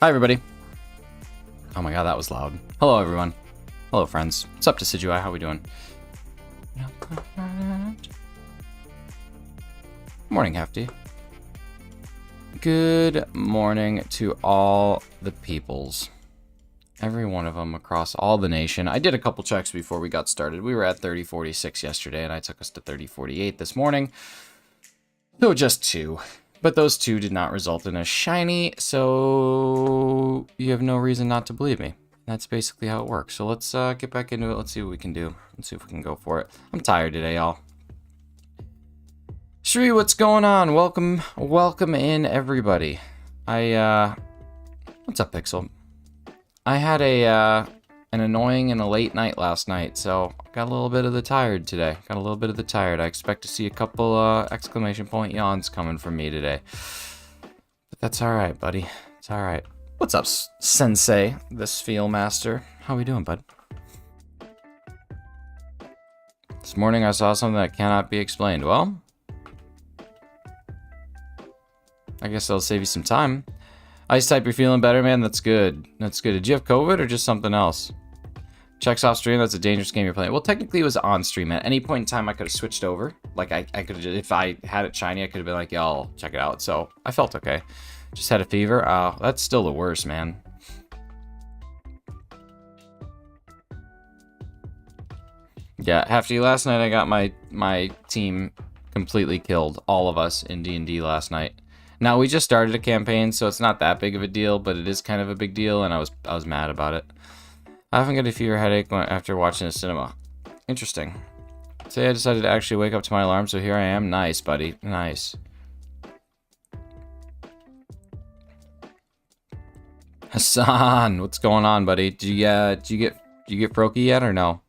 Hi, everybody. Oh my god, that was loud. Hello, everyone. Hello, friends. What's up, Decidueye? How we doing? Morning, Hefty. Good morning to all the peoples. Every one of them across all the nation. I did a couple checks before we got started. We were at 3046 yesterday, and I took us to 3048 this morning. So just two. But those two did not result in a shiny, so you have no reason not to believe me. That's basically how it works. So let's get back into it. Let's see what we can do. Let's see if we can go for it. I'm tired today, y'all. Shri, what's going on? Welcome in, everybody. What's up, Pixel? I had an annoying and a late night last night, so got a little bit of the tired today. I expect to see a couple exclamation point yawns coming from me today. But that's alright, buddy. It's alright. What's up, Sensei, the Sphere Master? How we doing, bud? This morning I saw something that cannot be explained. Well, I guess I'll save you some time. Ice type, you're feeling better, man? That's good. That's good. Did you have COVID or just something else? Checks off stream, that's a dangerous game you're playing. Well, technically it was on stream. At any point in time, I could have switched over. Like, I could have, if I had it shiny, I could have been like, y'all, check it out. So, I felt okay. Just had a fever. Oh, that's still the worst, man. Yeah, Hefty, last night I got my team completely killed. All of us in D&D last night. Now, we just started a campaign, so it's not that big of a deal, but it is kind of a big deal, and I was mad about it. I often get a fever headache after watching a cinema. Interesting. Today I decided to actually wake up to my alarm, so here I am. Nice, buddy. Nice. Hassan, what's going on, buddy? Did you get Froakie yet or no?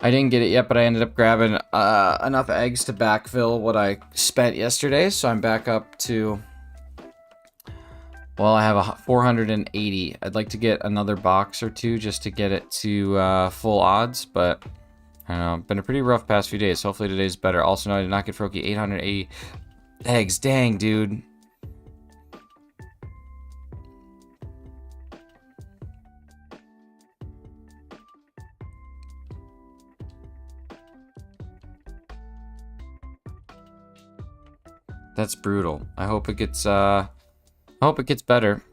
I didn't get it yet, but I ended up grabbing enough eggs to backfill what I spent yesterday, so I'm back up to... Well, I have a 480. I'd like to get another box or two just to get it to full odds, but I don't know. Been a pretty rough past few days. Hopefully today's better. Also, no, I did not get Froakie. 880 eggs. Dang, dude. That's brutal. I hope it gets better.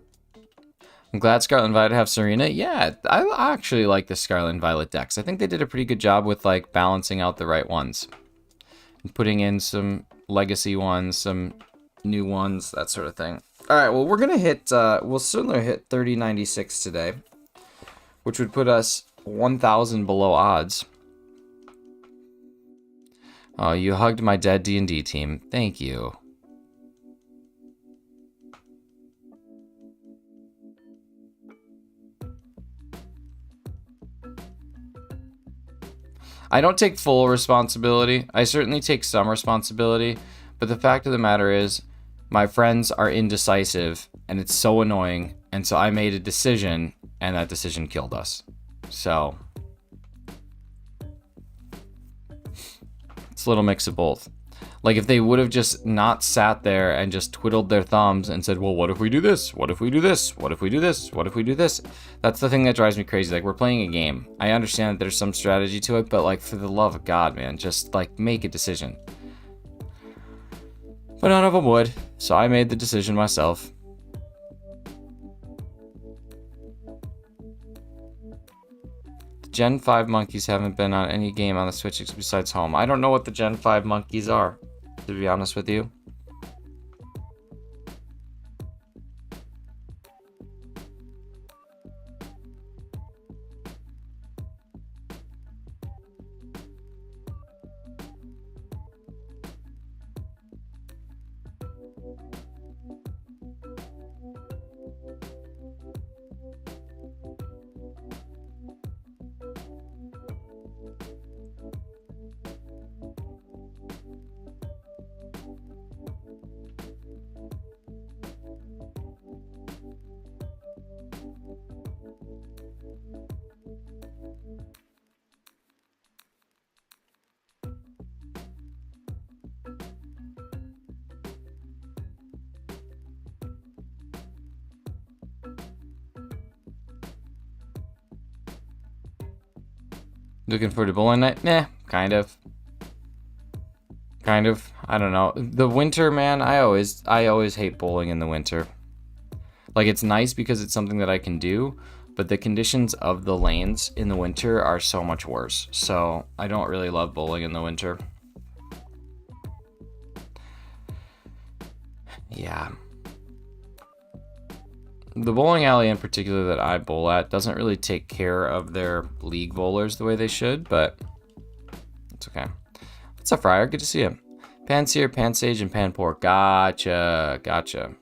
I'm glad Scarlet and Violet have Serena. Yeah, I actually like the Scarlet and Violet decks. I think they did a pretty good job with like balancing out the right ones. And putting in some legacy ones, some new ones, that sort of thing. Alright, well we're gonna hit we'll certainly hit 3096 today. Which would put us 1,000 below odds. Oh, you hugged my dead D&D team. Thank you. I don't take full responsibility. I certainly take some responsibility, but the fact of the matter is, my friends are indecisive, and it's so annoying, and so I made a decision, and that decision killed us. So, it's a little mix of both. Like, if they would have just not sat there and just twiddled their thumbs and said, well, what if we do this? What if we do this? What if we do this? What if we do this? That's the thing that drives me crazy. Like, we're playing a game. I understand that there's some strategy to it, but, like, for the love of God, man, just, like, make a decision. But none of them would, so I made the decision myself. The Gen 5 monkeys haven't been on any game on the Switch besides home. I don't know what the Gen 5 monkeys are, to be honest with you. Looking forward to bowling night? Nah, kind of. Kind of. I don't know. The winter, man, I always hate bowling in the winter. Like, it's nice because it's something that I can do, but the conditions of the lanes in the winter are so much worse. So I don't really love bowling in the winter. Yeah. The bowling alley in particular that I bowl at doesn't really take care of their league bowlers the way they should, but it's okay. What's up, Friar? Good to see you. Panseer, Pansage, and Panpour. Gotcha. Gotcha.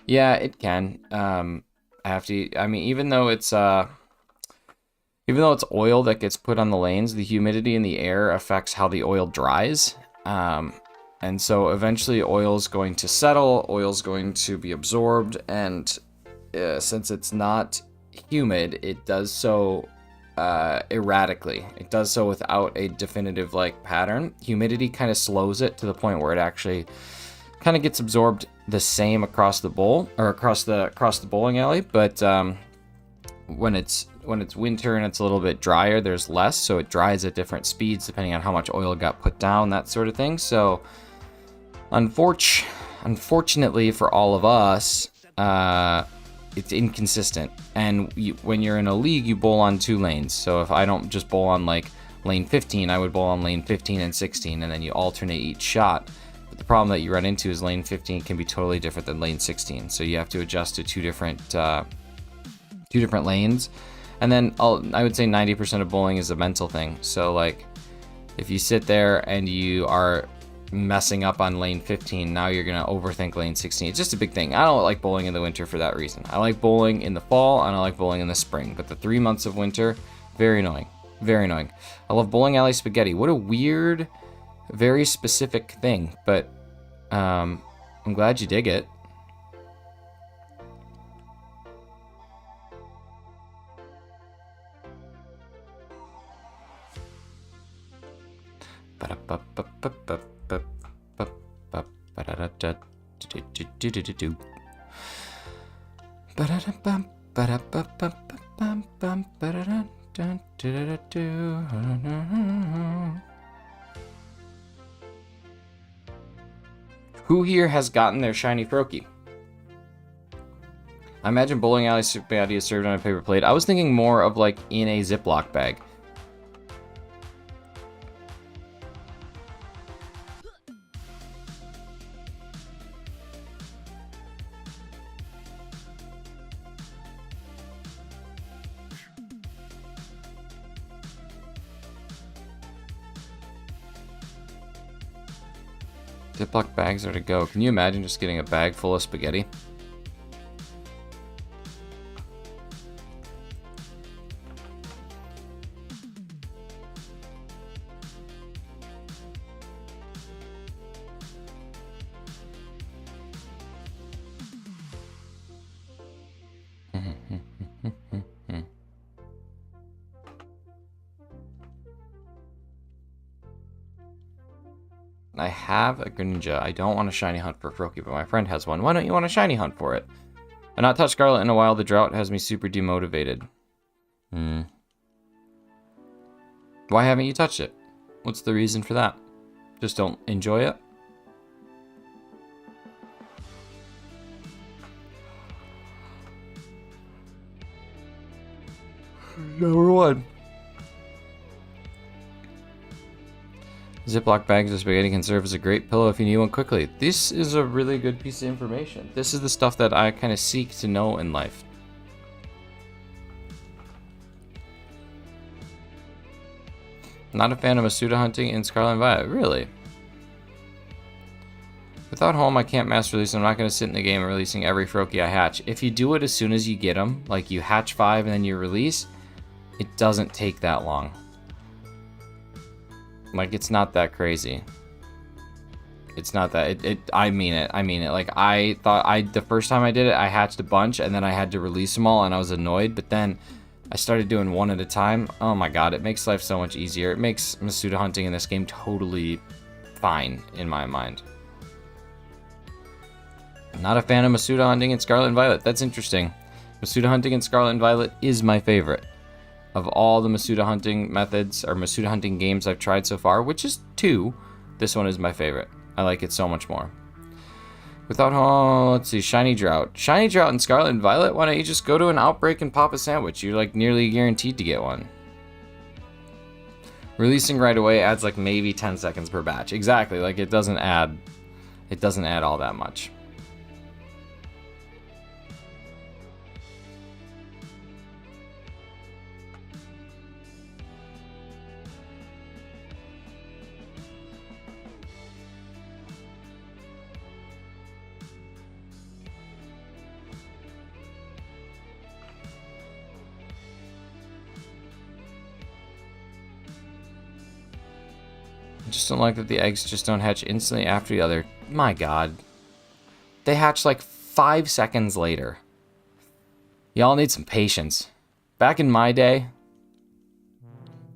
Yeah, it can. I have to. I mean, even though it's oil that gets put on the lanes, the humidity in the air affects how the oil dries. And so eventually, oil is going to settle. Oil is going to be absorbed, and since it's not humid, it does so erratically. It does so without a definitive pattern. Humidity kind of slows it to the point where it actually kind of gets absorbed the same across the bowl or across the bowling alley, but when it's winter and it's a little bit drier, there's less, so it dries at different speeds depending on how much oil got put down, that sort of thing. So unfortunately for all of us, it's inconsistent. And when you're in a league, you bowl on 2 lanes. So if I don't just bowl on lane 15, I would bowl on lane 15 and 16, and then you alternate each shot. But the problem that you run into is lane 15 can be totally different than lane 16. So you have to adjust to two different lanes. And then I would say 90% of bowling is a mental thing. So if you sit there and you are messing up on lane 15, now you're going to overthink lane 16. It's just a big thing. I don't like bowling in the winter for that reason. I like bowling in the fall and I like bowling in the spring. But the 3 months of winter, very annoying. Very annoying. I love bowling alley spaghetti. What a weird, very specific thing. But I'm glad you dig it. Who here has gotten their shiny Froakie? I imagine bowling alley spaghetti is served on a paper plate. I was thinking more of in a Ziploc bag. Ziploc bags are to go. Can you imagine just getting a bag full of spaghetti? I have a Greninja. I don't want a shiny hunt for Froakie, but my friend has one. Why don't you want a shiny hunt for it? I've not touched Scarlet in a while. The drought has me super demotivated. Why haven't you touched it? What's the reason for that? Just don't enjoy it? Number 1. Ziploc bags of spaghetti can serve as a great pillow if you need one quickly. This is a really good piece of information. This is the stuff that I kind of seek to know in life. Not a fan of Masuda hunting in Scarlet and Violet. Really? Without home, I can't mass release. I'm not going to sit in the game releasing every Froakie I hatch. If you do it as soon as you get them, you hatch 5 and then you release, it doesn't take that long. It's not that crazy. It's not that. I mean it. I thought the first time I did it, I hatched a bunch, and then I had to release them all, and I was annoyed. But then, I started doing one at a time. Oh my god, it makes life so much easier. It makes Masuda hunting in this game totally fine, in my mind. I'm not a fan of Masuda hunting in Scarlet and Violet. That's interesting. Masuda hunting in Scarlet and Violet is my favorite. Of all the Masuda hunting methods, or Masuda hunting games I've tried so far, which is 2, this one is my favorite. I like it so much more. Without, oh, let's see, Shiny Drought. Shiny Drought in Scarlet and Violet, why don't you just go to an outbreak and pop a sandwich? You're like nearly guaranteed to get one. Releasing right away adds like maybe 10 seconds per batch. Exactly, like it doesn't add all that much. I just don't like that the eggs just don't hatch instantly after the other. My god. They hatch like 5 seconds later. Y'all need some patience. Back in my day,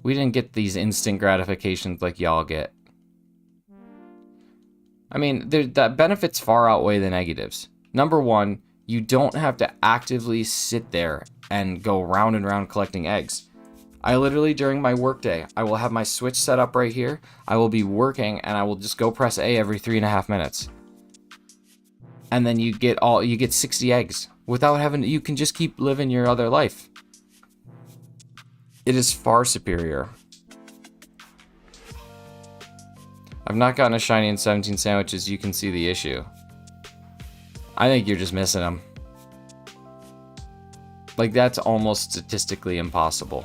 we didn't get these instant gratifications like y'all get. I mean, the benefits far outweigh the negatives. Number one, you don't have to actively sit there and go round and round collecting eggs. I literally, during my workday, I will have my Switch set up right here. I will be working, and I will just go press A every 3.5 minutes. And then you get 60 eggs without having. You can just keep living your other life. It is far superior. I've not gotten a shiny in 17 sandwiches. You can see the issue. I think you're just missing them. Like, that's almost statistically impossible.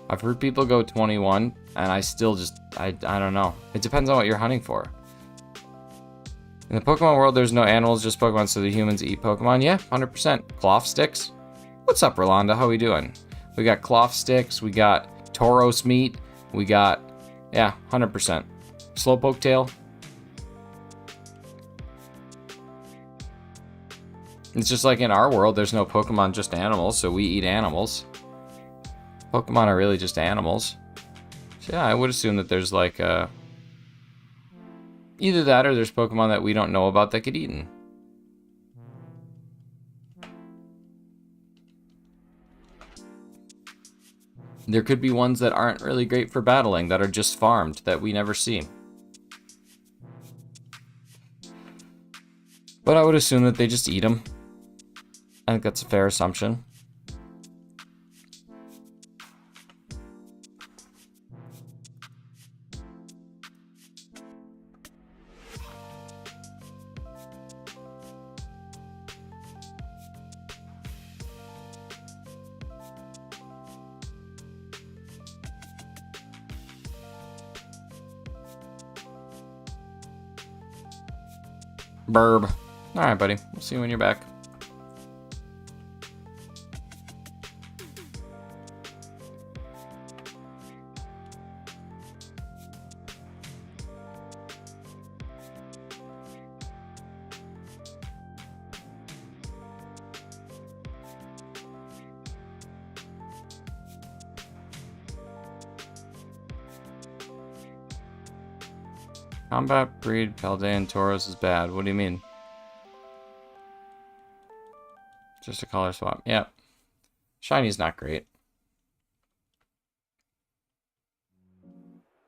I've heard people go 21, and I still just, I don't know. It depends on what you're hunting for. In the Pokemon world, there's no animals, just Pokemon, so the humans eat Pokemon. Yeah, 100%. Cloth sticks? What's up, Rolanda? How we doing? We got cloth sticks, we got Tauros meat, we got, yeah, 100%. Slowpoke tail. It's just like in our world, there's no Pokemon, just animals, so we eat animals. Pokemon are really just animals. So yeah, I would assume that there's like either that or there's Pokemon that we don't know about that get eaten. There could be ones that aren't really great for battling, that are just farmed, that we never see. But I would assume that they just eat them. I think that's a fair assumption. Burb. Alright, buddy. We'll see you when you're back. Combat breed Paldean Tauros is bad. What do you mean? Just a color swap. Yeah. Shiny's not great.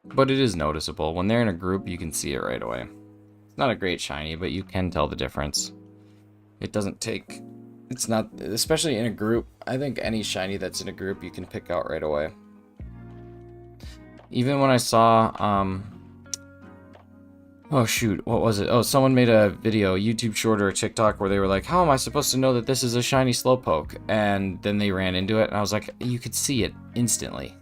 But it is noticeable. When they're in a group, you can see it right away. It's not a great shiny, but you can tell the difference. It doesn't take... It's not... Especially in a group. I think any shiny that's in a group, you can pick out right away. Even when I saw... Oh shoot, what was it? Oh, someone made a video, YouTube short or a TikTok, where they were like, how am I supposed to know that this is a shiny Slowpoke? And then they ran into it, and I was like, you could see it instantly.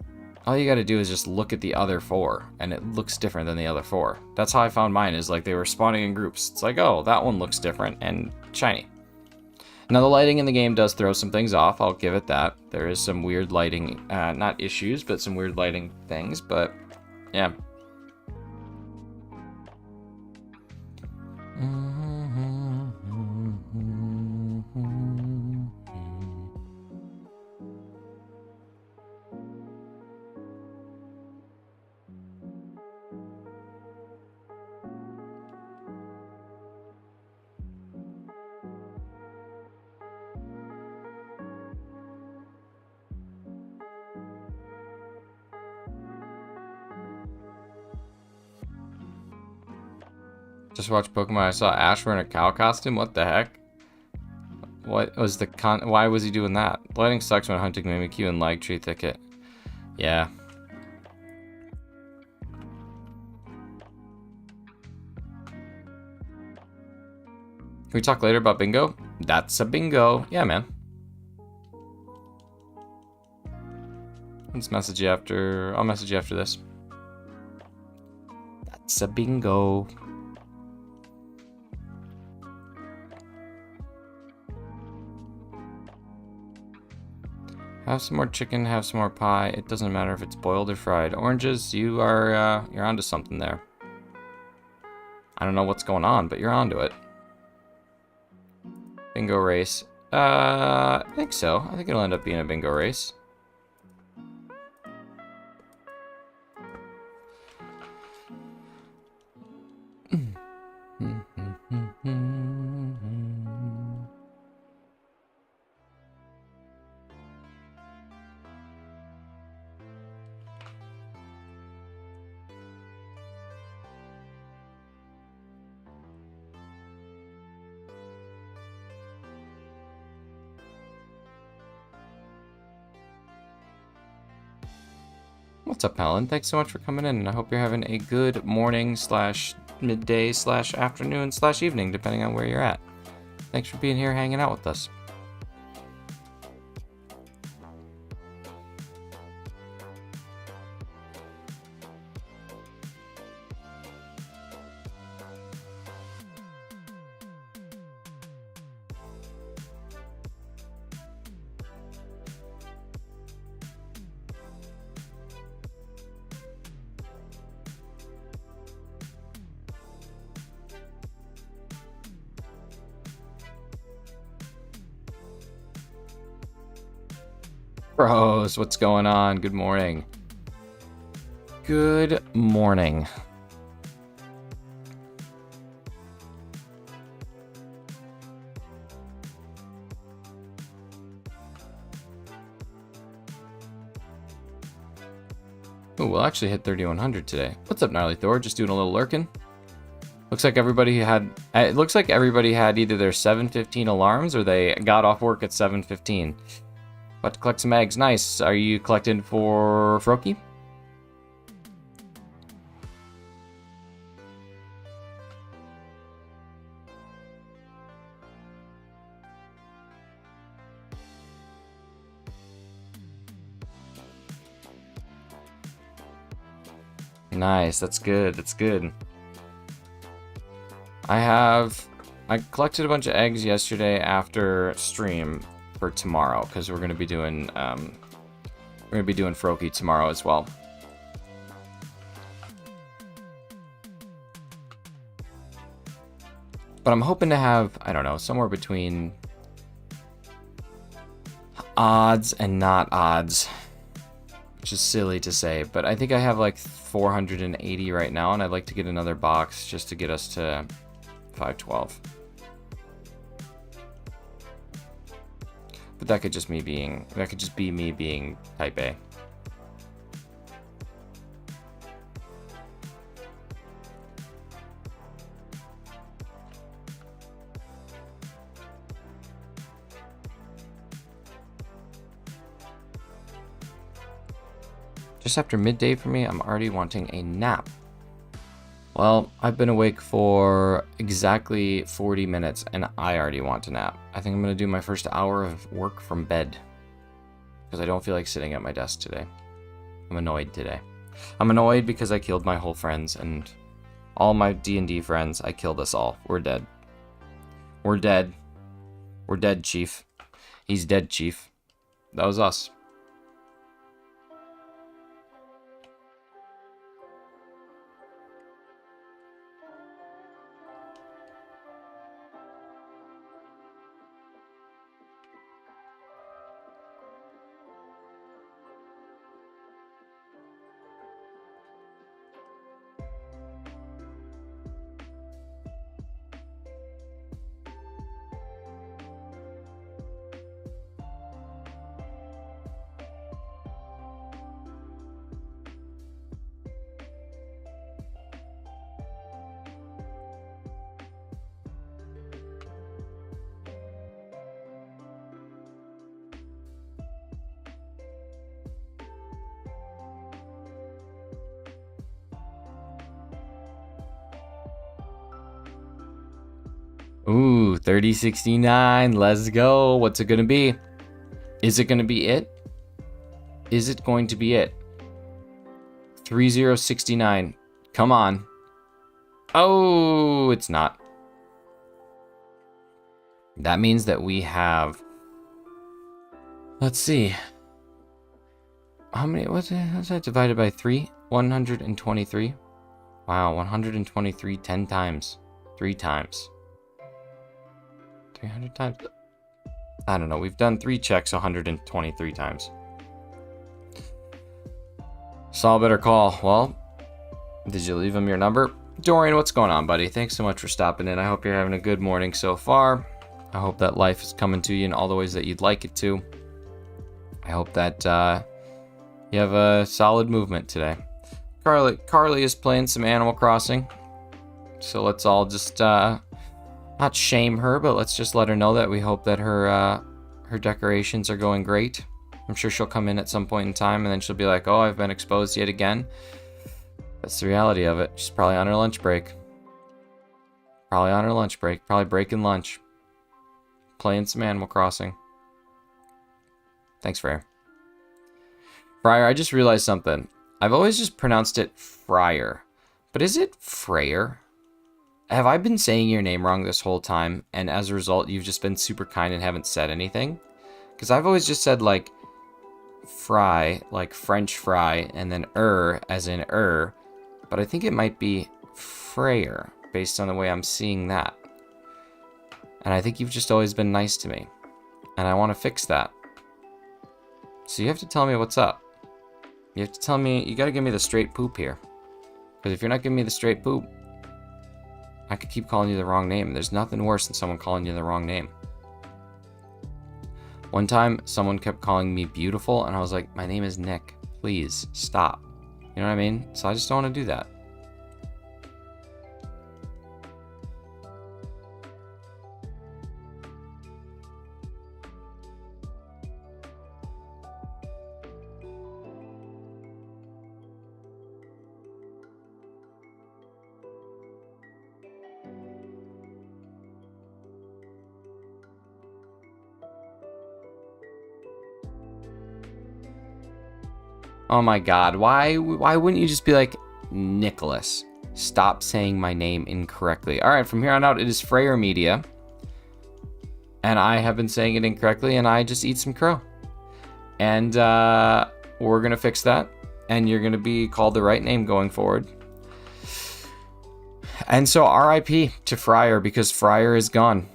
All you gotta do is just look at the other 4, and it looks different than the other 4. That's how I found mine, is like they were spawning in groups. It's like, oh, that one looks different and shiny. Now the lighting in the game does throw some things off, I'll give it that. There is some weird lighting, not issues, but some weird lighting things, but yeah. Just watched Pokemon. I saw Ash wearing a cow costume. What the heck? What was the why was he doing that? Lighting sucks when hunting Mimikyu in Lag Tree Thicket. Yeah. Can we talk later about bingo? That's a bingo. Yeah, man. Let's message you after. I'll message you after this. That's a bingo. Have some more chicken, have some more pie. It doesn't matter if it's boiled or fried. Oranges, you're onto something there. I don't know what's going on, but you're onto it. Bingo race. I think so. I think it'll end up being a bingo race. What's up, Helen? Thanks so much for coming in, and I hope you're having a good morning / midday / afternoon / evening, depending on where you're at. Thanks for being here hanging out with us. Bros, what's going on? Good morning. Good morning. Ooh, we'll actually hit 3100 today. What's up, Gnarly Thor? Just doing a little lurking. Looks like everybody had. It looks like everybody had either their 7:15 alarms or they got off work at 7:15. About to collect some eggs. Nice. Are you collecting for Froakie? Nice. That's good. That's good. I collected a bunch of eggs yesterday after stream for tomorrow because we're gonna be doing Froakie tomorrow as well. But I'm hoping to have, I don't know, somewhere between odds and not odds, which is silly to say, but I think I have like 480 right now, and I'd like to get another box just to get us to 512. But that could just be me being type A. Just after midday for me, I'm already wanting a nap. Well, I've been awake for exactly 40 minutes and I already want a nap. I think I'm going to do my first hour of work from bed because I don't feel like sitting at my desk today. I'm annoyed today. I'm annoyed because I killed my whole friends and all my D&D friends. I killed us all. We're dead. We're dead. We're dead, Chief. He's dead, Chief. That was us. Ooh, 3069. Let's go. What's it going to be? Is it going to be it? Is it going to be it? 3069. Come on. Oh, it's not. That means that we have... Let's see. How many... What's that divided by 3? 123. Wow, 123 10 times. 3 times. 300 times? I don't know. We've done 3 checks 123 times. Saul better call. Well, did you leave him your number? Dorian, what's going on, buddy? Thanks so much for stopping in. I hope you're having a good morning so far. I hope that life is coming to you in all the ways that you'd like it to. I hope that you have a solid movement today. Carly is playing some Animal Crossing. So let's all just not shame her, but let's just let her know that we hope that her decorations are going great. I'm sure she'll come in at some point in time and then she'll be like, oh, I've been exposed yet again. That's the reality of it. She's probably on her lunch break. Probably breaking lunch. Playing some Animal Crossing. Thanks, Freyr. Fryer, I just realized something. I've always just pronounced it Fryer. But is it Freyr? Have I been saying your name wrong this whole time, and as a result, you've just been super kind and haven't said anything? Because I've always just said, like, fry, like French fry, and then as in but I think it might be Freyr, based on the way I'm seeing that. And I think you've just always been nice to me, and I want to fix that. So you have to tell me what's up. You have to tell me, you gotta give me the straight poop here. Because if you're not giving me the straight poop, I could keep calling you the wrong name. There's nothing worse than someone calling you the wrong name. One time, someone kept calling me beautiful, and I was like, my name is Nick. Please, stop. You know what I mean? So I just don't want to do that. Oh my god, why wouldn't you just be like, Nicholas? Stop saying my name incorrectly. Alright, from here on out, it is Freyr Media. And I have been saying it incorrectly, and I just eat some crow. And we're going to fix that. And you're going to be called the right name going forward. And so RIP to Fryer, because Fryer is gone.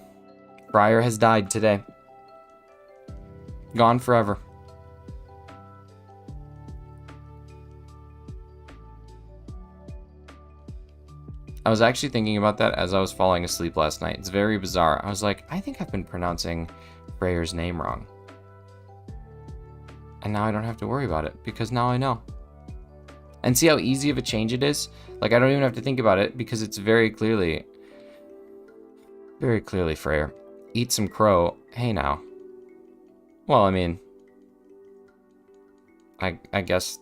Fryer has died today. Gone forever. I was actually thinking about that as I was falling asleep last night. It's very bizarre. I was like, I think I've been pronouncing Freyer's name wrong. And now I don't have to worry about it, because now I know. And see how easy of a change it is? Like, I don't even have to think about it, because it's very clearly Freyr. Eat some crow. Hey, now. Well, I mean, I guess,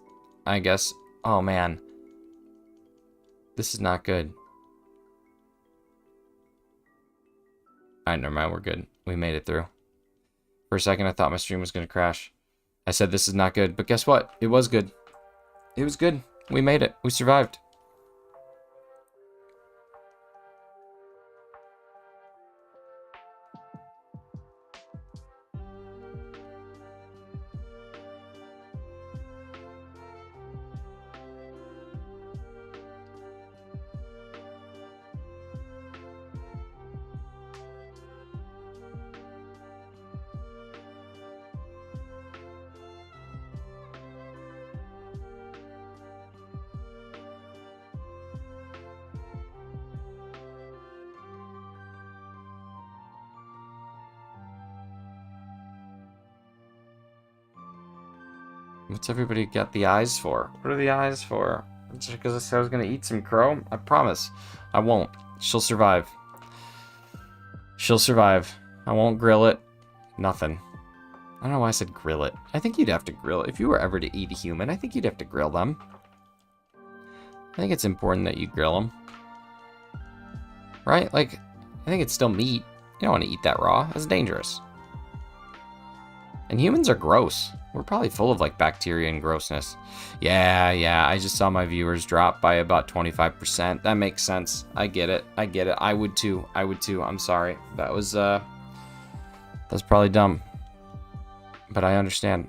oh man. This is not good. Alright, never mind, we're good. We made it through. For a second, I thought my stream was going to crash. I said this is not good, but guess what? It was good. It was good. We made it. We survived. What's everybody got the eyes for? What are the eyes for? Just because I said I was going to eat some crow? I promise. I won't. She'll survive. She'll survive. I won't grill it. Nothing. I don't know why I said grill it. I think you'd have to grill it. If you were ever to eat a human, I think you'd have to grill them. I think it's important that you grill them. Right? Like, I think it's still meat. You don't want to eat that raw. That's dangerous. And humans are gross. We're probably full of like bacteria and grossness. Yeah, I just saw my viewers drop by about 25%. That makes sense. I get it. I would too. I'm sorry. That's probably dumb. But I understand.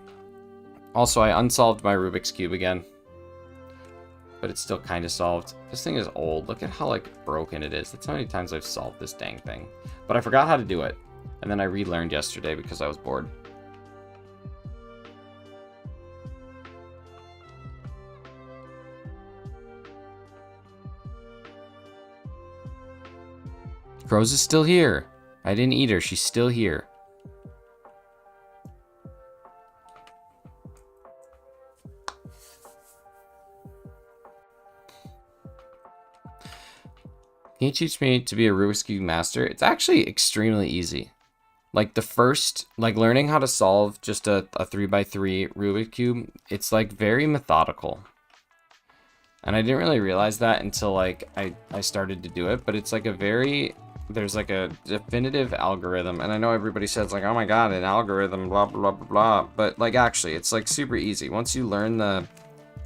Also, I unsolved my Rubik's Cube again. But it's still kind of solved. This thing is old. Look at how like broken it is. That's how many times I've solved this dang thing. But I forgot how to do it. And then I relearned yesterday because I was bored. Rose is still here. I didn't eat her. She's still here. Can you teach me to be a Rubik's Cube master? It's actually extremely easy. Like the first, like learning how to solve just a 3x3 Rubik's Cube, it's like very methodical. And I didn't really realize that until like I started to do it, but it's like there's like a definitive algorithm. And I know everybody says like, oh my God, an algorithm, blah, blah, blah, blah. But like actually it's like super easy. Once you learn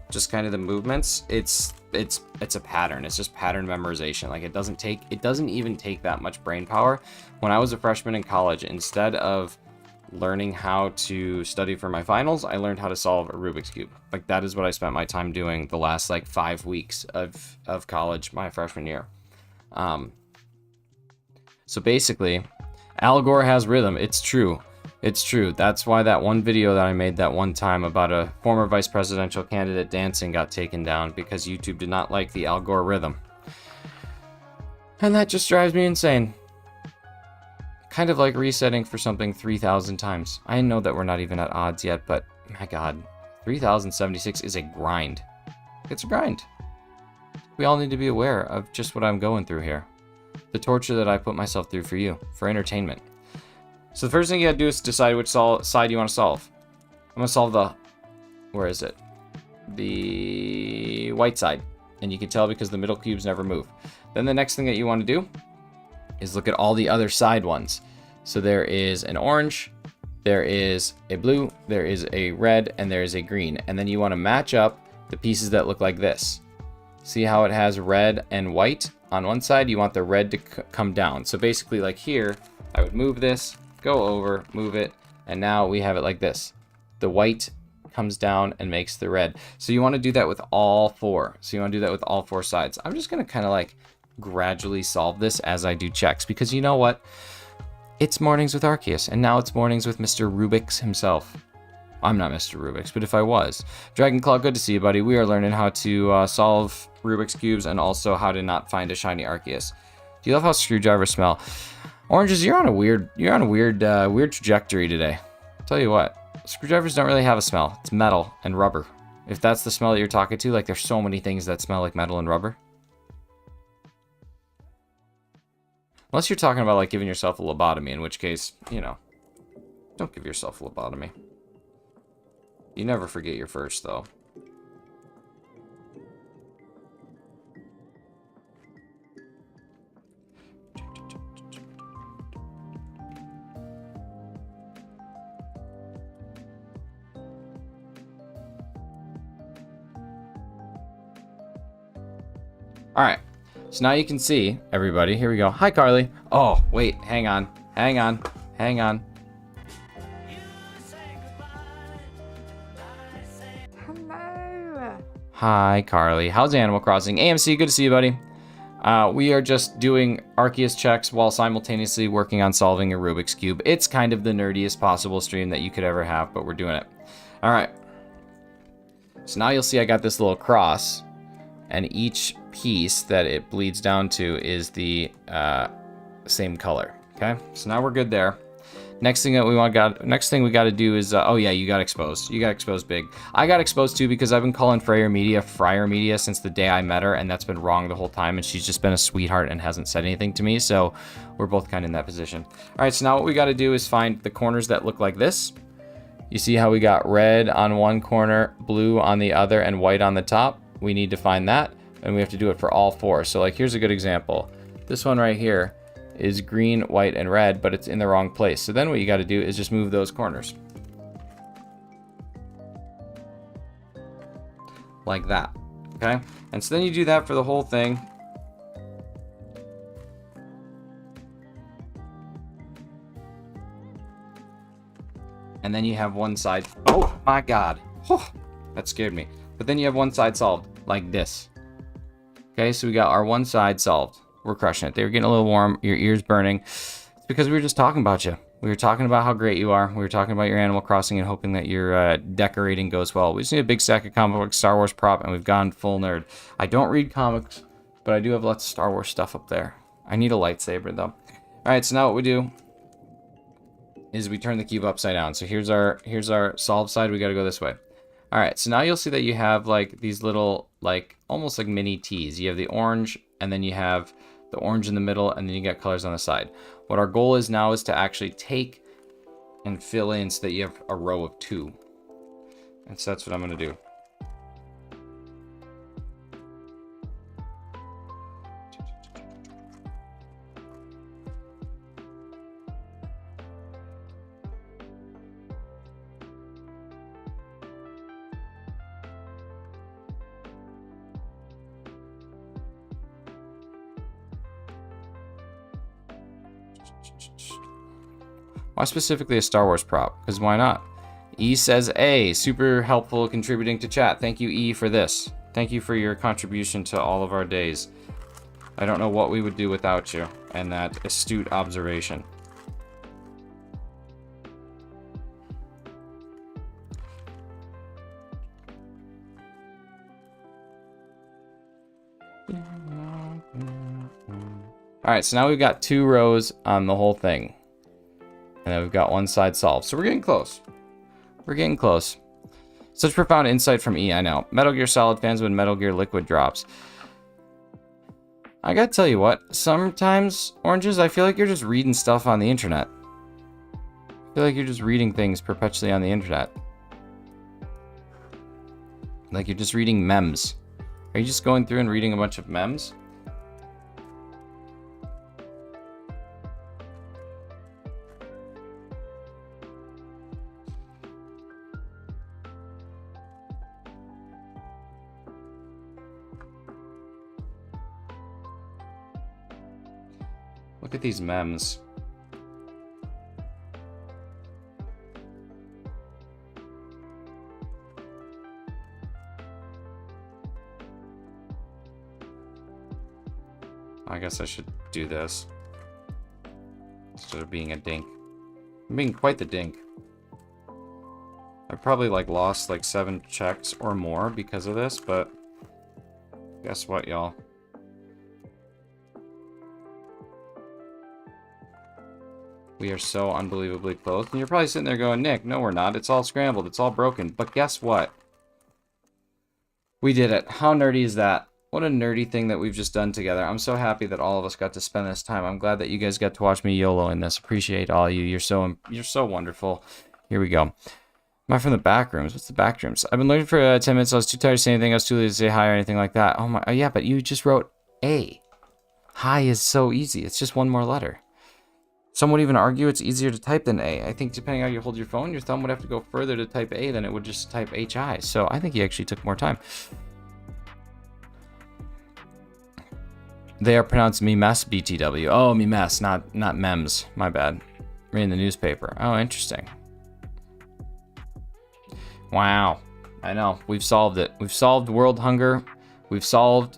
just kind of the movements, it's a pattern. It's just pattern memorization. Like it doesn't even take that much brain power. When I was a freshman in college, instead of learning how to study for my finals, I learned how to solve a Rubik's Cube. Like that is what I spent my time doing the last like 5 weeks of college, my freshman year. So basically, Al Gore has rhythm. It's true. It's true. That's why that one video that I made that one time about a former vice presidential candidate dancing got taken down, because YouTube did not like the Al Gore rhythm. And that just drives me insane. Kind of like resetting for something 3,000 times. I know that we're not even at odds yet, but my God, 3,076 is a grind. It's a grind. We all need to be aware of just what I'm going through here. The torture that I put myself through for you, for entertainment. So the first thing you gotta do is decide which side you want to solve. I'm gonna solve the, where is it? The white side. And you can tell because the middle cubes never move. Then the next thing that you want to do is look at all the other side ones. So there is an orange, there is a blue, there is a red, and there is a green. And then you want to match up the pieces that look like this. See how it has red and white? On one side, you want the red to come down. So basically like here, I would move this, go over, move it, and now we have it like this. The white comes down and makes the red. So you want to do that with all four. So you want to do that with all four sides. I'm just going to kind of like gradually solve this as I do checks, because you know what? It's mornings with Arceus, and now it's mornings with Mr. Rubik's himself. I'm not Mr. Rubik's, but if I was. Dragonclaw, good to see you, buddy. We are learning how to solve Rubik's Cubes and also how to not find a shiny Arceus. Do you love how screwdrivers smell? Oranges, you're on a weird trajectory today. I'll tell you what, screwdrivers don't really have a smell. It's metal and rubber. If that's the smell that you're talking to, like there's so many things that smell like metal and rubber. Unless you're talking about like giving yourself a lobotomy, in which case, you know, don't give yourself a lobotomy. You never forget your first, though. All right, so now you can see, everybody, here we go. Hi, Carly. Oh, wait, hang on. Hello. Hi, Carly. How's Animal Crossing? AMC, good to see you, buddy. We are just doing Arceus checks while simultaneously working on solving a Rubik's Cube. It's kind of the nerdiest possible stream that you could ever have, but we're doing it. All right. So now you'll see I got this little cross, and each piece that it bleeds down to is the same color. Okay, so now we're good there. Next thing we got to do is oh yeah, you got exposed. You got exposed big. I got exposed too because I've been calling Fryer Media since the day I met her, and that's been wrong the whole time, and she's just been a sweetheart and hasn't said anything to me, so we're both kind of in that position. All right, so now what we got to do is find the corners that look like this. You see how we got red on one corner, blue on the other, and white on the top? We need to find that, and we have to do it for all four. So like here's a good example. This one right here, is green, white, and red, but it's in the wrong place. So then what you got to do is just move those corners. Like that, okay? And so then you do that for the whole thing. And then you have one side. Oh my God. Whew, that scared me. But then you have one side solved like this. Okay, so we got our one side solved. We're crushing it. They were getting a little warm. Your ears burning. It's because we were just talking about you. We were talking about how great you are. We were talking about your Animal Crossing and hoping that your decorating goes well. We just need a big stack of comic book Star Wars prop, and we've gone full nerd. I don't read comics, but I do have lots of Star Wars stuff up there. I need a lightsaber, though. All right, so now what we do is we turn the cube upside down. So here's our solved side. We got to go this way. All right, so now you'll see that you have like these little, like almost like mini T's. You have the orange, and then you have the orange in the middle, and then you got colors on the side. What our goal is now is to actually take and fill in so that you have a row of 2. And so that's what I'm going to do. Why specifically a Star Wars prop? Because why not? E says A, super helpful contributing to chat. Thank you, E, for this. Thank you for your contribution to all of our days. I don't know what we would do without you and that astute observation. Alright, so now we've got 2 rows on the whole thing. And then we've got one side solved. So we're getting close. We're getting close. Such profound insight from E, I know. Metal Gear Solid fans when Metal Gear Liquid drops. I gotta tell you what, sometimes, Oranges, I feel like you're just reading stuff on the internet. I feel like you're just reading things perpetually on the internet. Like you're just reading memes. Are you just going through and reading a bunch of memes? Look at these memes. I guess I should do this instead of being a dink. I'm being quite the dink. I probably like lost like 7 checks or more because of this, but guess what, y'all? We are so unbelievably close. And you're probably sitting there going, Nick, no we're not. It's all scrambled. It's all broken. But guess what? We did it. How nerdy is that? What a nerdy thing that we've just done together. I'm so happy that all of us got to spend this time. I'm glad that you guys got to watch me YOLO in this. Appreciate all you. You're so wonderful. Here we go. Am I from the back rooms? What's the back rooms? I've been looking for 10 minutes. I was too tired to say anything. I was too lazy to say hi or anything like that. Oh my, oh yeah, but you just wrote A. Hi is so easy. It's just one more letter. Some would even argue it's easier to type than A. I think depending on how you hold your phone, your thumb would have to go further to type A than it would just type HI. So I think you actually took more time. They are pronounced memes, BTW. Oh, memes, not memes. My bad. Reading the newspaper. Oh, interesting. Wow. I know. We've solved it. We've solved world hunger. We've solved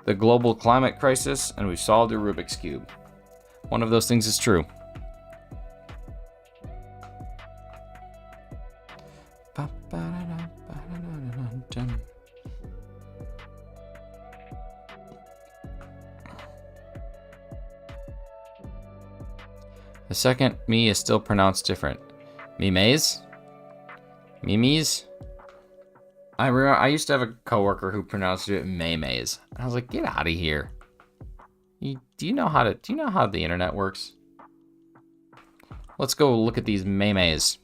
the global climate crisis. And we've solved the Rubik's Cube. One of those things is true. The second me is still pronounced different. Memes? Memes? I used to have a coworker who pronounced it memes. I was like, get out of here. Do you know how the internet works? Let's go look at these memes.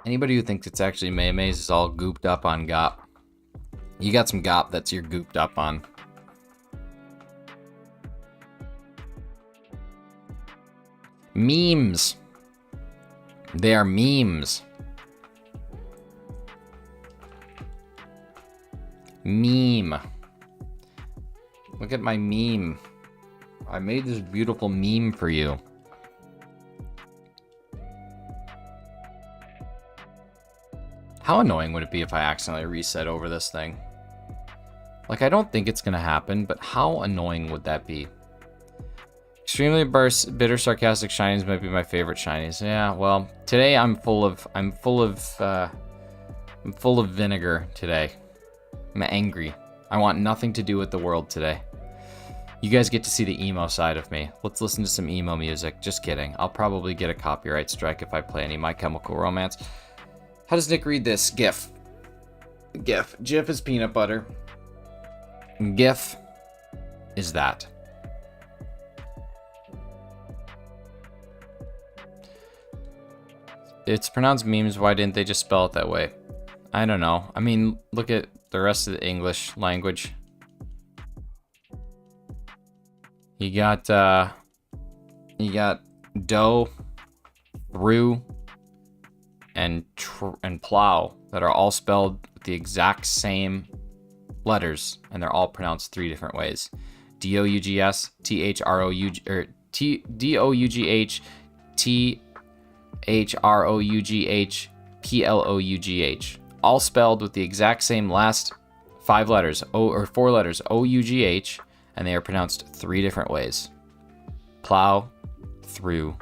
Anybody who thinks it's actually memes is all gooped up on GOP. You got some gop that's you're gooped up on. Memes. They are memes. Meme. Look at my meme. I made this beautiful meme for you. How annoying would it be if I accidentally reset over this thing? Like, I don't think it's gonna happen, but how annoying would that be? Extremely bitter, sarcastic shinies might be my favorite shinies. Yeah, well, today I'm full of vinegar today. I'm angry. I want nothing to do with the world today. You guys get to see the emo side of me. Let's listen to some emo music. Just kidding. I'll probably get a copyright strike if I play any My Chemical Romance. How does Nick read this? GIF. GIF. GIF is peanut butter. GIF is that. It's pronounced memes. Why didn't they just spell it that way? I don't know. I mean, look at the rest of the English language. You got dough, through, and plow that are all spelled with the exact same letters, and they're all pronounced 3 different ways. D-O-U-G-S, T-H-R-O-U-G, or D-O-U-G-H, T-H-R-O-U-G-H, P-L-O-U-G-H. All spelled with the exact same last 5 letters, or 4 letters, O-U-G-H, and they are pronounced 3 different ways. Plow, through,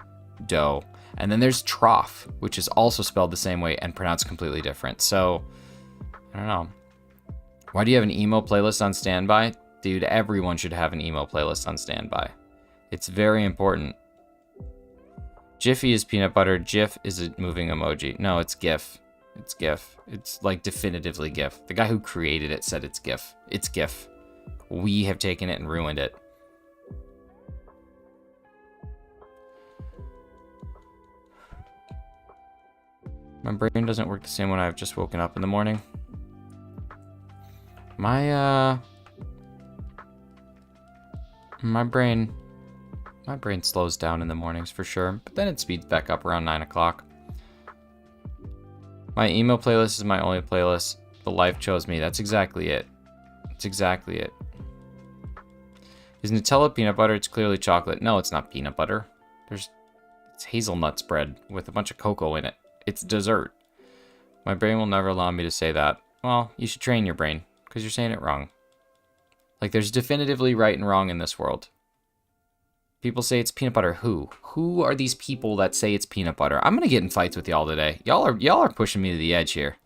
dough. And then there's trough, which is also spelled the same way and pronounced completely different. So, I don't know. Why do you have an emo playlist on standby? Dude, everyone should have an emo playlist on standby. It's very important. Jiffy is peanut butter. GIF is a moving emoji. No, it's GIF. It's GIF. It's like definitively GIF. The guy who created it said it's GIF. It's GIF. We have taken it and ruined it. My brain doesn't work the same when I've just woken up in the morning. My brain slows down in the mornings for sure, but then it speeds back up around 9 o'clock. My emo playlist is my only playlist. The life chose me. That's exactly it. That's exactly it. Is Nutella peanut butter? It's clearly chocolate. No, it's not peanut butter. It's hazelnut spread with a bunch of cocoa in it. It's dessert. My brain will never allow me to say that. Well, you should train your brain, because you're saying it wrong. Like, there's definitively right and wrong in this world. People say it's peanut butter. Who? Who are these people that say it's peanut butter? I'm gonna get in fights with y'all today. Y'all are pushing me to the edge here.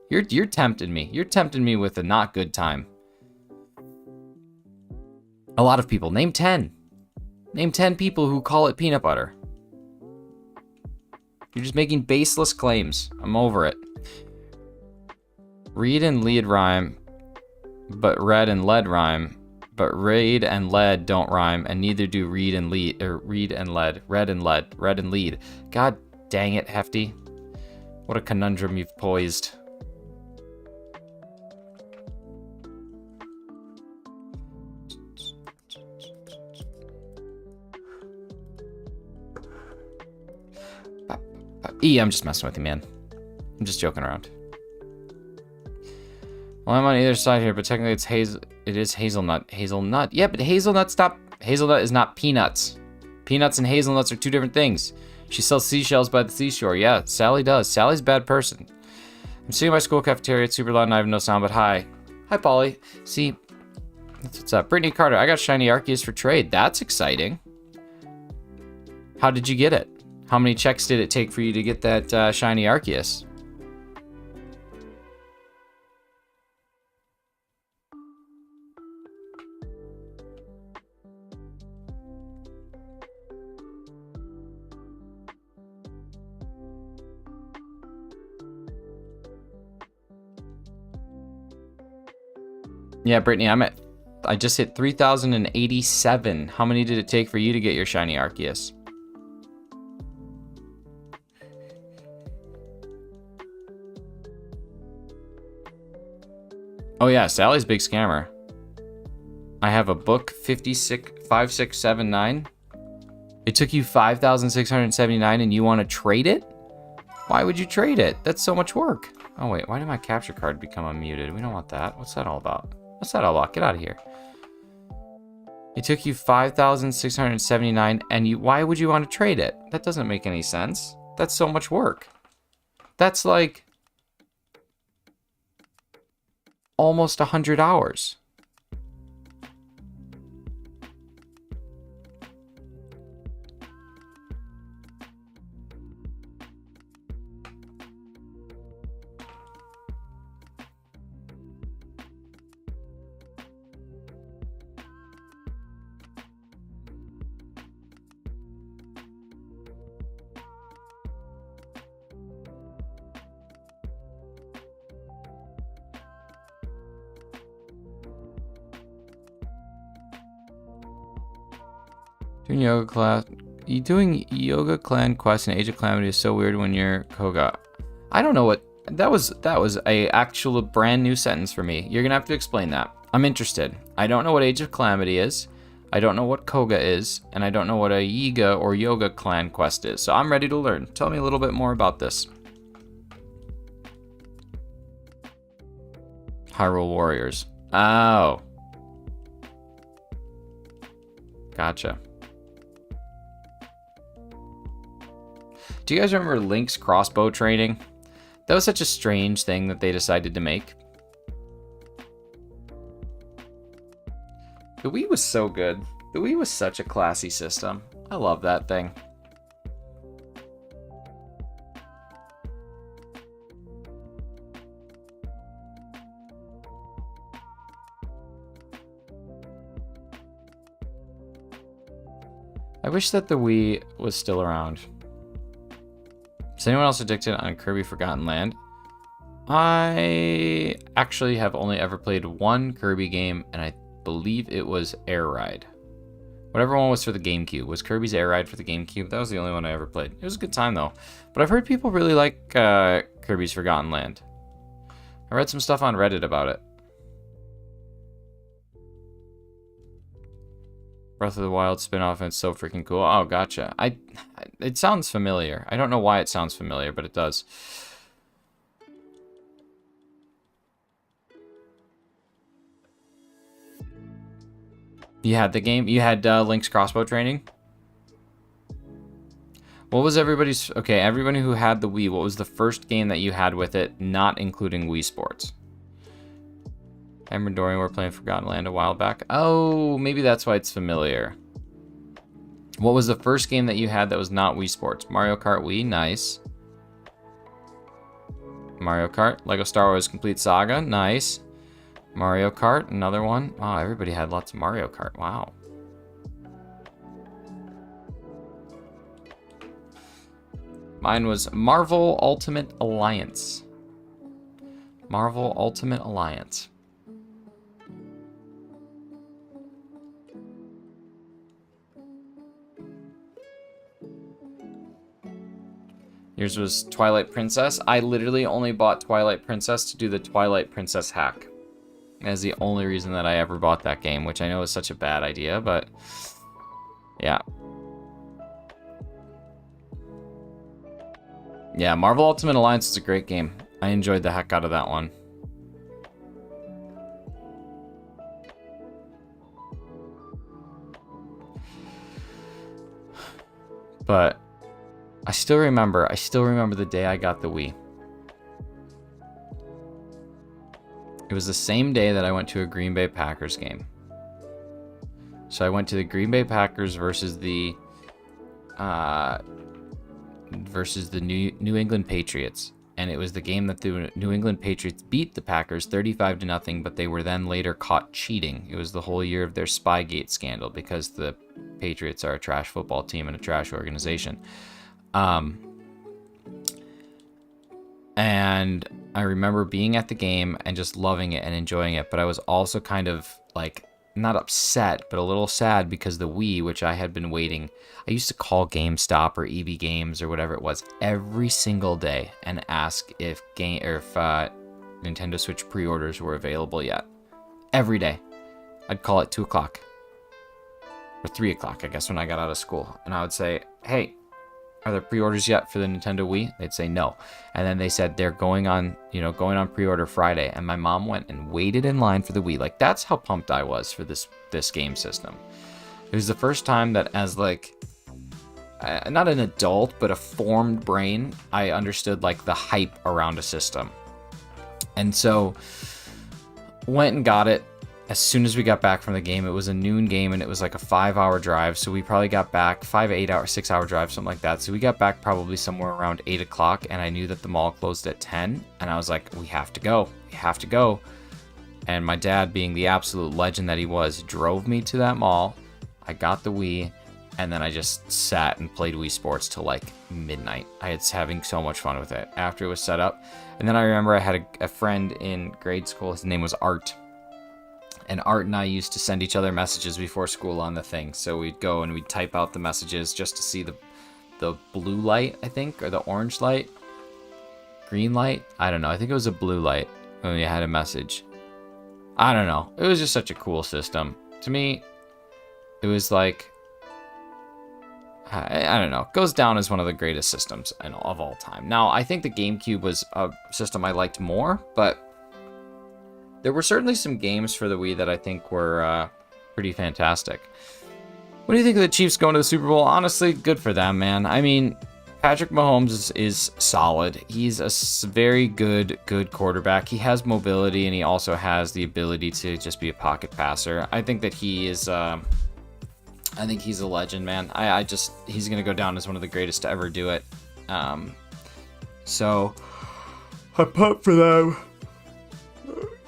You're tempting me. You're tempting me with a not good time. A lot of people. Name 10. Name 10 people who call it peanut butter. You're just making baseless claims. I'm over it. Read and lead rhyme, but red and lead rhyme. But raid and lead don't rhyme, and neither do read and lead, or read and lead. Red and lead. Red and lead. God dang it, Hefty. What a conundrum you've poised. I'm just messing with you, man. I'm just joking around. Well, I'm on either side here, but technically it is hazelnut. Hazelnut. Yeah, but hazelnut is not peanuts. Peanuts and hazelnuts are 2 different things. She sells seashells by the seashore. Yeah, Sally does. Sally's a bad person. I'm sitting in my school cafeteria. It's super loud and I have no sound, but hi. Hi, Polly. See, that's what's up. Brittany Carter, I got shiny Arceus for trade. That's exciting. How did you get it? How many checks did it take for you to get that shiny Arceus? Yeah, Brittany, I just hit 3,087. How many did it take for you to get your shiny Arceus? Oh yeah, Sally's big scammer. I have a book 5679. It took you 5,679 and you want to trade it? Why would you trade it? That's so much work. Oh wait, why did my capture card become unmuted? We don't want that. What's that all about? What's that all about? Get out of here. It took you 5,679 and why would you want to trade it? That doesn't make any sense. That's so much work. That's like almost 100 hours. Doing yoga class. You doing yoga clan quest in Age of Calamity is so weird when you're Koga. I don't know what that was a actual brand new sentence for me. You're gonna have to explain that. I'm interested. I don't know what Age of Calamity is. I don't know what Koga is, and I don't know what a Yiga or yoga clan quest is. So I'm ready to learn. Tell me a little bit more about this. Hyrule Warriors. Oh. Gotcha. Do you guys remember Link's crossbow training? That was such a strange thing that they decided to make. The Wii was so good. The Wii was such a classy system. I love that thing. I wish that the Wii was still around. Is anyone else addicted on Kirby Forgotten Land? I actually have only ever played one Kirby game, and I believe it was Air Ride. Whatever one was for the GameCube. Was Kirby's Air Ride for the GameCube? That was the only one I ever played. It was a good time, though. But I've heard people really like Kirby's Forgotten Land. I read some stuff on Reddit about it. Breath of the Wild spin-off, and it's so freaking cool. Oh, gotcha. It sounds familiar. I don't know why it sounds familiar, but it does. You had the game? You had Link's crossbow training? What was everybody's... Okay, everybody who had the Wii, what was the first game that you had with it, not including Wii Sports? Emma and Dorian were playing Forgotten Land a while back. Oh, maybe that's why it's familiar. What was the first game that you had that was not Wii Sports? Mario Kart Wii, nice. Mario Kart, Lego Star Wars Complete Saga, nice. Mario Kart, another one. Wow, everybody had lots of Mario Kart, wow. Mine was Marvel Ultimate Alliance. Marvel Ultimate Alliance. Yours was Twilight Princess. I literally only bought Twilight Princess to do the Twilight Princess hack. That's the only reason that I ever bought that game, which I know is such a bad idea, but yeah. Yeah, Marvel Ultimate Alliance is a great game. I enjoyed the heck out of that one. But I still remember the day I got the Wii. It was the same day that I went to a Green Bay Packers game. So I went to the Green Bay Packers versus the New England Patriots, and it was the game that the New England Patriots beat the Packers 35-0, but they were then later caught cheating. It was the whole year of their Spygate scandal because the Patriots are a trash football team and a trash organization. And I remember being at the game and just loving it and enjoying it, but I was also kind of like not upset, but a little sad because the Wii, which I had been waiting, I used to call GameStop or EB Games or whatever it was every single day and ask if Nintendo Switch pre-orders were available yet. Every day. I'd call it 2 o'clock. Or 3 o'clock, I guess, when I got out of school. And I would say, hey, are there pre-orders yet for the Nintendo Wii? They'd say no. And then they said they're going on pre-order Friday. And my mom went and waited in line for the Wii. Like, that's how pumped I was for this game system. It was the first time that as, like, not an adult, but a formed brain, I understood, like, the hype around a system. And so, went and got it. As soon as we got back from the game, it was a noon game, and it was like a 5-hour drive. So we probably got back 6-hour drive, something like that. So we got back probably somewhere around 8 o'clock, and I knew that the mall closed at 10. And I was like, we have to go. We have to go. And my dad, being the absolute legend that he was, drove me to that mall. I got the Wii, and then I just sat and played Wii Sports till like midnight. I was having so much fun with it after it was set up. And then I remember I had a friend in grade school. His name was Art. And Art and I used to send each other messages before school on the thing. So we'd go and we'd type out the messages just to see the blue light, I think, or the orange light. Green light? I don't know. I think it was a blue light when you had a message. I don't know. It was just such a cool system. To me, it was like, I don't know. It goes down as one of the greatest systems of all time. Now, I think the GameCube was a system I liked more, but there were certainly some games for the Wii that I think were pretty fantastic. What do you think of the Chiefs going to the Super Bowl? Honestly, good for them, man. I mean, Patrick Mahomes is solid. He's a very good quarterback. He has mobility, and he also has the ability to just be a pocket passer. I think that he is. I think he's a legend, man. He's gonna go down as one of the greatest to ever do it. So I'm pumped for them.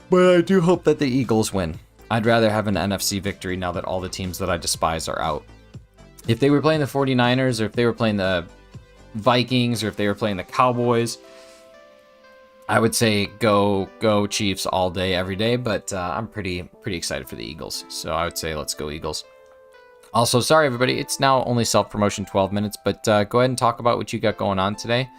But I do hope that the Eagles win. I'd rather have an NFC victory now that all the teams that I despise are out. If they were playing the 49ers, or if they were playing the Vikings, or if they were playing the Cowboys, I would say go Chiefs all day, every day. But I'm pretty excited for the Eagles. So I would say let's go Eagles. Also, sorry everybody, it's now only self-promotion 12 minutes, but go ahead and talk about what you got going on today.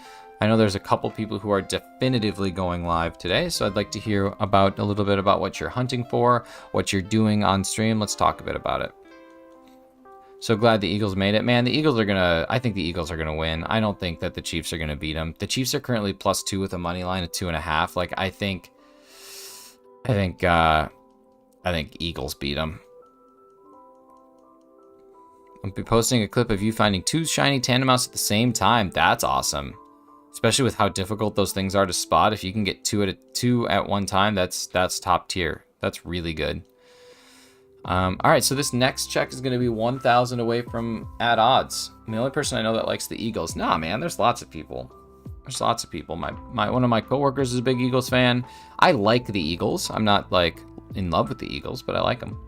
I know there's a couple people who are definitively going live today, so I'd like to hear a little bit about what you're hunting for, what you're doing on stream. Let's talk a bit about it. So glad the Eagles made it. Man, I think the Eagles are gonna win. I don't think that the Chiefs are gonna beat them. The Chiefs are currently +2 with a money line of 2.5. Like, I think Eagles beat them. I'll be posting a clip of you finding 2 shiny tandem mouse at the same time. That's awesome. Especially with how difficult those things are to spot. If you can get two at one time, that's top tier. That's really good. All right, so this next check is going to be 1,000 away from at odds. I'm the only person I know that likes the Eagles. Nah, man, there's lots of people. There's lots of people. One of my coworkers is a big Eagles fan. I like the Eagles. I'm not like in love with the Eagles, but I like them.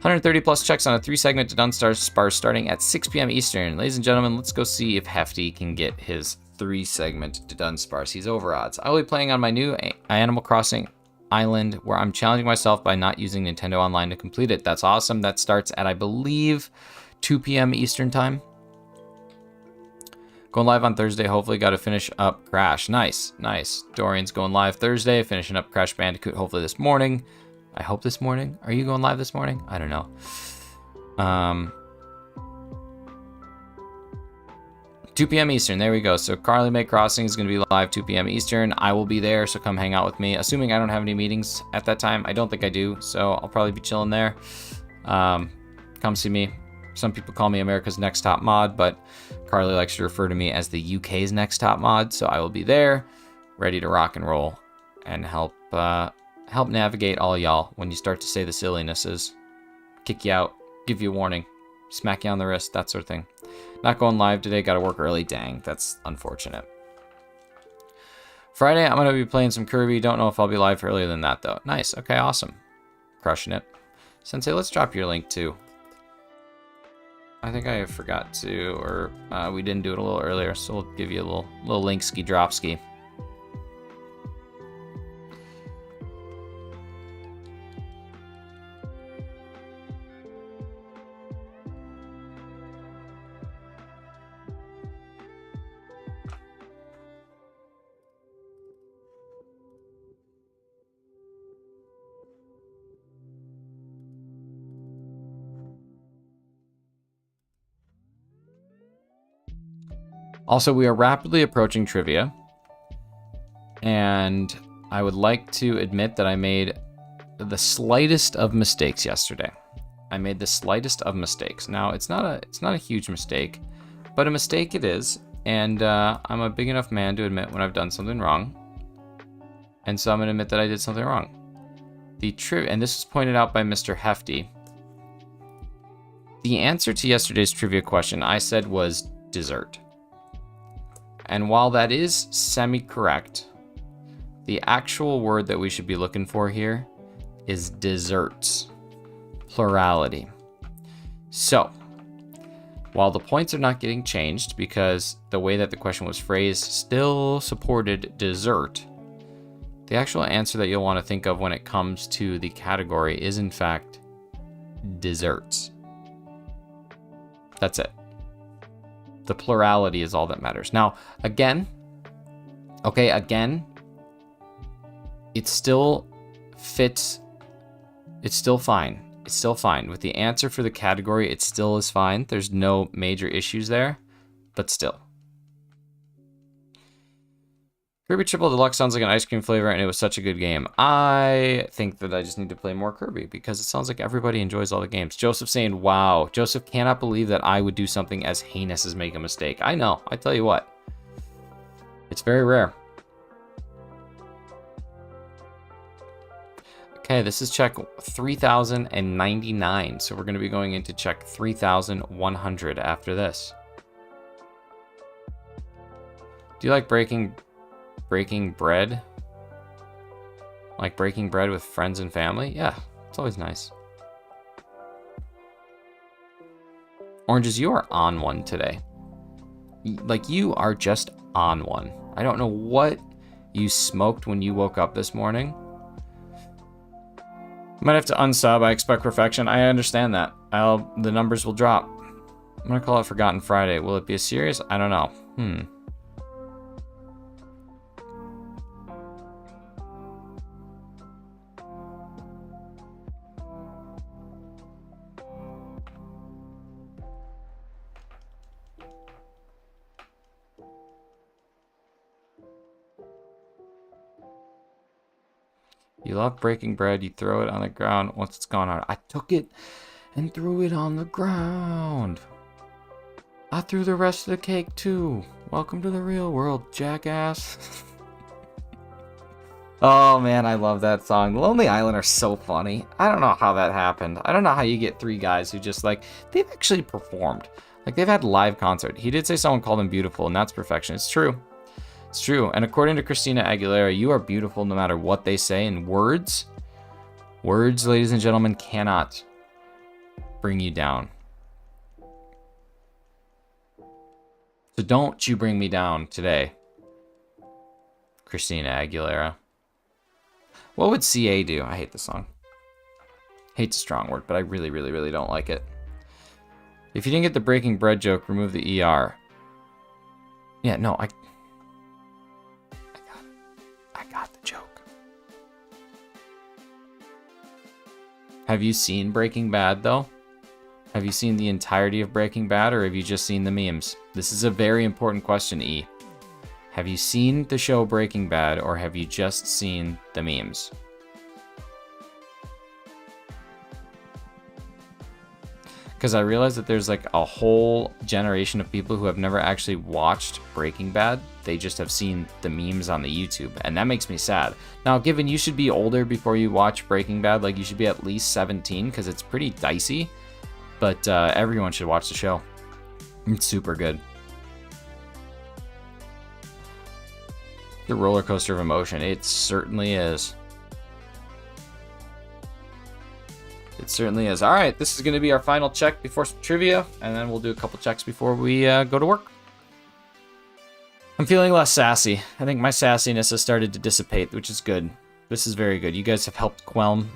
130 plus checks on a 3-segment to Dun Spars starting at 6 p.m. Eastern. Ladies and gentlemen, let's go see if Hefty can get his 3-segment to Dun Spars. He's over odds. I will be playing on my new Animal Crossing island, where I'm challenging myself by not using Nintendo Online to complete it. That's awesome. That starts at, I believe, 2 p.m. Eastern time. Going live on Thursday. Hopefully got to finish up Crash. Nice. Dorian's going live Thursday, finishing up Crash Bandicoot hopefully this morning. I hope this morning. Are you going live this morning? I don't know. 2 p.m. Eastern. There we go. So Carly May Crossing is going to be live 2 p.m. Eastern. I will be there, so come hang out with me. Assuming I don't have any meetings at that time. I don't think I do, so I'll probably be chilling there. Come see me. Some people call me America's Next Top Mod, but Carly likes to refer to me as the UK's Next Top Mod, so I will be there, ready to rock and roll and help navigate all y'all when you start to say the sillinesses. Kick you out, give you a warning, smack you on the wrist, that sort of thing. Not going live today, gotta work early. Dang, that's unfortunate. Friday, I'm gonna be playing some Kirby. Don't know if I'll be live earlier than that, though. Nice, okay, awesome. Crushing it. Sensei, let's drop your link, too. I think I forgot to, or we didn't do it a little earlier, so we'll give you a little link-ski drop-ski. Also, we are rapidly approaching trivia. And I would like to admit that I made the slightest of mistakes yesterday. I made the slightest of mistakes. Now, it's not a huge mistake, but a mistake it is. And I'm a big enough man to admit when I've done something wrong. And so I'm going to admit that I did something wrong. And this was pointed out by Mr. Hefty. The answer to yesterday's trivia question I said was dessert. And while that is semi-correct, the actual word that we should be looking for here is desserts, plurality. So, while the points are not getting changed because the way that the question was phrased still supported dessert, the actual answer that you'll want to think of when it comes to the category is in fact desserts. That's it. The plurality is all that matters. Now, again, it still fits. It's still fine. It's still fine. With the answer for the category, it still is fine. There's no major issues there, but still. Kirby Triple Deluxe sounds like an ice cream flavor, and it was such a good game. I think that I just need to play more Kirby, because it sounds like everybody enjoys all the games. Joseph saying, wow. Joseph cannot believe that I would do something as heinous as make a mistake. I know. I tell you what. It's very rare. Okay, this is check 3099, so we're going to be going into check 3100 after this. Do you like breaking bread? Like breaking bread with friends and family? Yeah, it's always nice. Oranges, you are on one today. Like, you are just on one. I don't know what you smoked when you woke up this morning. Might have to unsub. I expect perfection. I understand that. The numbers will drop. I'm gonna call it Forgotten Friday. Will it be a series? I don't know. You love breaking bread. You throw it on the ground once it's gone out. I took it and threw it on the ground. I threw the rest of the cake too. Welcome to the real world, jackass. Oh man, I love that song. Lonely Island are so funny. I don't know how that happened. I don't know how you get three guys who just they've actually performed. Like, they've had live concert. He did say someone called him beautiful, and that's perfection. It's true. It's true. And according to Christina Aguilera, you are beautiful no matter what they say. And words, ladies and gentlemen, cannot bring you down. So don't you bring me down today, Christina Aguilera. What would CA do? I hate the song. Hate's a strong word, but I really, really, really don't like it. If you didn't get the breaking bread joke, remove the ER. Yeah, no, I got the joke. Have you seen Breaking Bad, though? Have you seen the entirety of Breaking Bad, or have you just seen the memes? This is a very important question, E. Have you seen the show Breaking Bad, or have you just seen the memes? Because I realize that there's like a whole generation of people who have never actually watched Breaking Bad. They just have seen the memes on the YouTube, and that makes me sad. Now, given you should be older before you watch Breaking Bad, like you should be at least 17 because it's pretty dicey, but everyone should watch the show. It's super good. The roller coaster of emotion. It certainly is. It certainly is. All right, this is going to be our final check before some trivia, and then we'll do a couple checks before we go to work. I'm feeling less sassy. I think my sassiness has started to dissipate, which is good. This is very good. You guys have helped quelm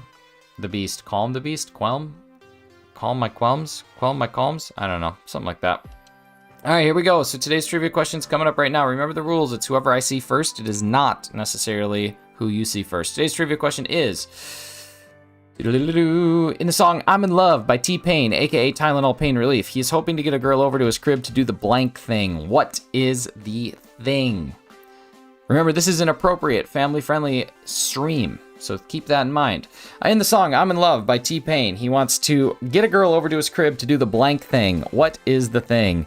the beast. Calm the beast? Quelm? Calm my quelms? Quelm my calms? I don't know. Something like that. All right, here we go. So today's trivia question's coming up right now. Remember the rules. It's whoever I see first. It is not necessarily who you see first. Today's trivia question is... In the song I'm in Love by T-Pain, aka Tylenol Pain Relief, he is hoping to get a girl over to his crib to do the blank thing. What is the thing? Remember, this is an appropriate, family-friendly stream, so keep that in mind. In the song I'm in Love by T-Pain, he wants to get a girl over to his crib to do the blank thing. What is the thing?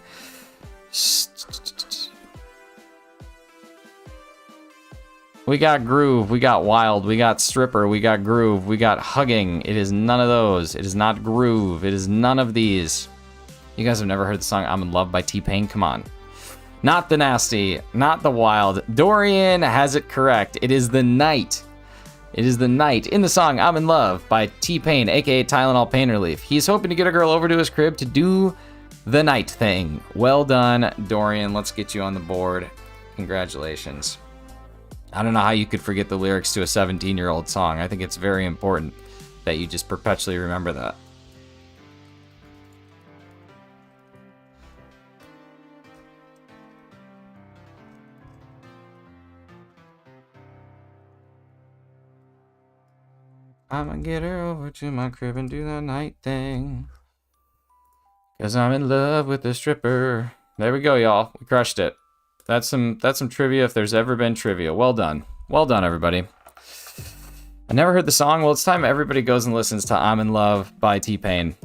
We got groove, we got wild, we got stripper, we got groove, we got hugging. It is none of those. It is not groove. It is none of these. You guys have never heard the song I'm in Love by T-Pain? Come on. Not the nasty, not the wild. Dorian has it correct. It is the night. It is the night. In the song I'm in Love by T-Pain, aka Tylenol Pain Relief, he's hoping to get a girl over to his crib to do the night thing. Well done, Dorian. Let's get you on the board. Congratulations. I don't know how you could forget the lyrics to a 17-year-old song. I think it's very important that you just perpetually remember that. I'ma get her over to my crib and do that night thing. 'Cause I'm in love with the stripper. There we go, y'all. We crushed it. That's some trivia if there's ever been trivia. Well done. Well done, everybody. I never heard the song. Well, it's time everybody goes and listens to I'm in Love by T-Pain.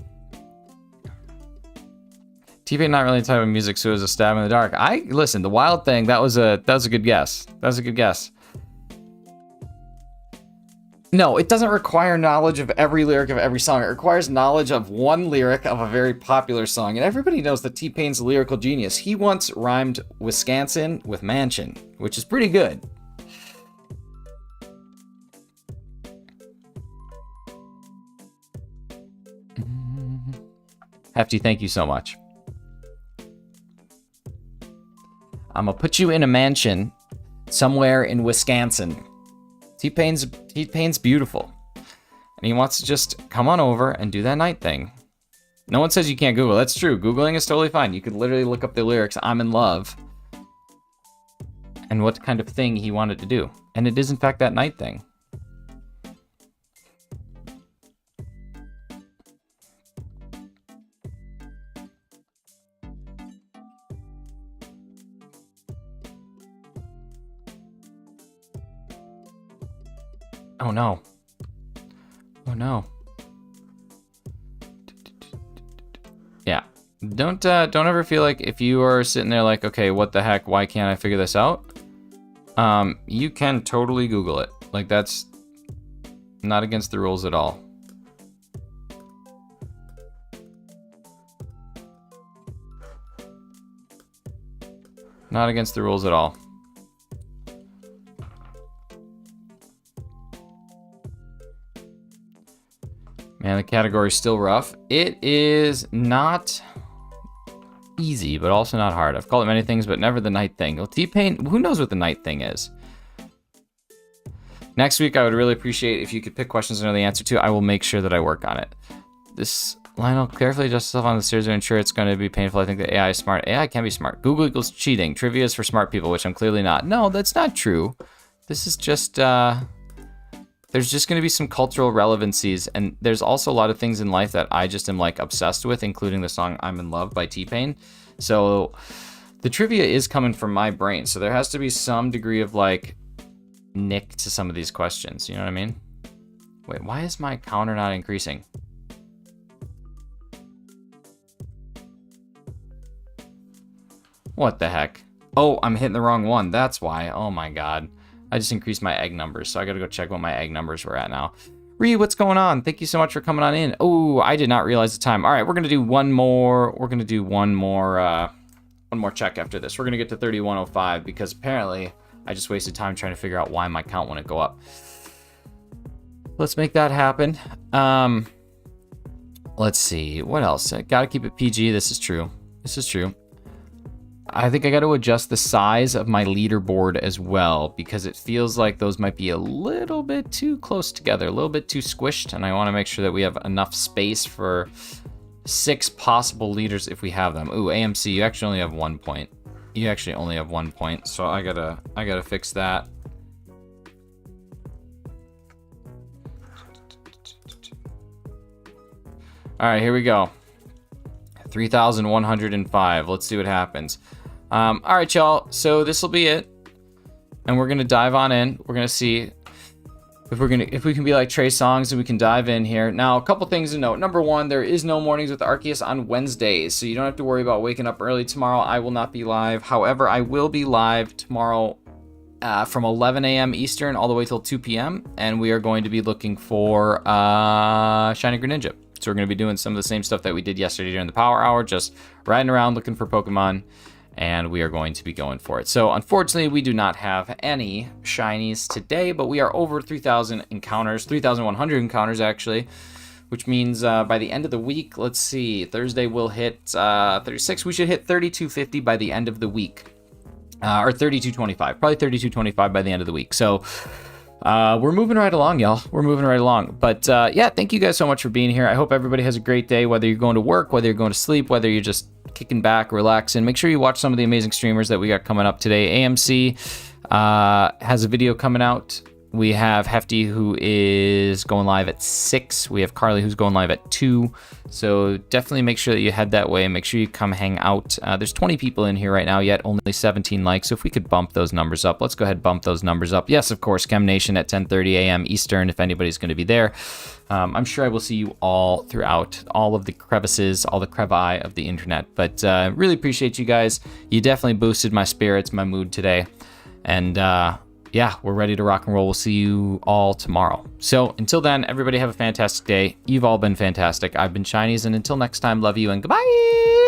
T-Pain not really the type of music, so it was a stab in the dark. Listen, the wild thing, that was a good guess. That was a good guess. No, it doesn't require knowledge of every lyric of every song. It requires knowledge of one lyric of a very popular song. And everybody knows that T-Pain's a lyrical genius. He once rhymed Wisconsin with mansion, which is pretty good. Hefty, thank you so much. I'm gonna put you in a mansion somewhere in Wisconsin. T-Pain's beautiful. And he wants to just come on over and do that night thing. No one says you can't Google. That's true. Googling is totally fine. You could literally look up the lyrics, I'm in love, and what kind of thing he wanted to do. And it is, in fact, that night thing. Oh no. Oh no. Yeah. Don't ever feel like if you are sitting there like, okay, what the heck, why can't I figure this out? You can totally Google it. Like, that's not against the rules at all. Not against the rules at all. Man, the category's still rough. It is not easy, but also not hard. I've called it many things, but never the night thing. Well, T-Pain, who knows what the night thing is? Next week, I would really appreciate if you could pick questions I know the answer to. I will make sure that I work on it. This Lionel, carefully adjust yourself on the stairs to ensure it's going to be painful. I think that AI is smart. AI can be smart. Google equals cheating. Trivia is for smart people, which I'm clearly not. No, that's not true. This is just... there's just going to be some cultural relevancies, and there's also a lot of things in life that I just am like obsessed with, including the song I'm in Love by T-Pain. So the trivia is coming from my brain, so there has to be some degree of like nick to some of these questions, you know what I mean? Wait, why is my counter not increasing? What the heck? Oh, I'm hitting the wrong one, that's why. Oh my god. I just increased my egg numbers, so I gotta go check what my egg numbers were at now. Ree, what's going on? Thank you so much for coming on in. Oh, I did not realize the time. All right, we're gonna do one more. We're gonna do one more check after this. We're gonna get to 3105 because apparently I just wasted time trying to figure out why my count wouldn't go up. Let's make that happen. Let's see what else. I gotta keep it PG. This is true. This is true. I think I got to adjust the size of my leaderboard as well because it feels like those might be a little bit too close together, a little bit too squished, and I want to make sure that we have enough space for 6 possible leaders if we have them. Ooh, AMC, you actually only have 1 point. You actually only have 1 point, so I gotta fix that. All right, here we go. 3,105. Let's see what happens. All right, y'all. So this will be it, and we're gonna dive on in. We're gonna see if we can be like Trey Songz and we can dive in here. Now, a couple things to note. Number one, there is no mornings with Arceus on Wednesdays, so you don't have to worry about waking up early tomorrow. I will not be live. However, I will be live tomorrow from 11 a.m. Eastern all the way till 2 p.m. And we are going to be looking for Shiny Greninja. So we're going to be doing some of the same stuff that we did yesterday during the Power Hour, just riding around looking for Pokemon, and we are going to be going for it. So unfortunately, we do not have any shinies today, but we are over 3,000 encounters, 3,100 encounters actually, which means by the end of the week, let's see, Thursday we'll hit 36. We should hit 3,250 by the end of the week, or 3,225, probably 3,225 by the end of the week. So we're moving right along, y'all. We're moving right along. But yeah, thank you guys so much for being here. I hope everybody has a great day, whether you're going to work, whether you're going to sleep, whether you're just kicking back, relaxing. Make sure you watch some of the amazing streamers that we got coming up today. AMC has a video coming out. We have Hefty, who is going live at 6. We have Carly, who's going live at 2. So definitely make sure that you head that way. Make sure you come hang out. There's 20 people in here right now, yet only 17 likes. So if we could bump those numbers up, let's go ahead and bump those numbers up. Yes, of course, Chem Nation at 10:30 a.m. Eastern, if anybody's going to be there. I'm sure I will see you all throughout all of the crevices, all the crevi of the internet. But really appreciate you guys. You definitely boosted my spirits, my mood today. And yeah, we're ready to rock and roll. We'll see you all tomorrow. So until then, everybody have a fantastic day. You've all been fantastic. I've been Shinies, and until next time, love you and goodbye.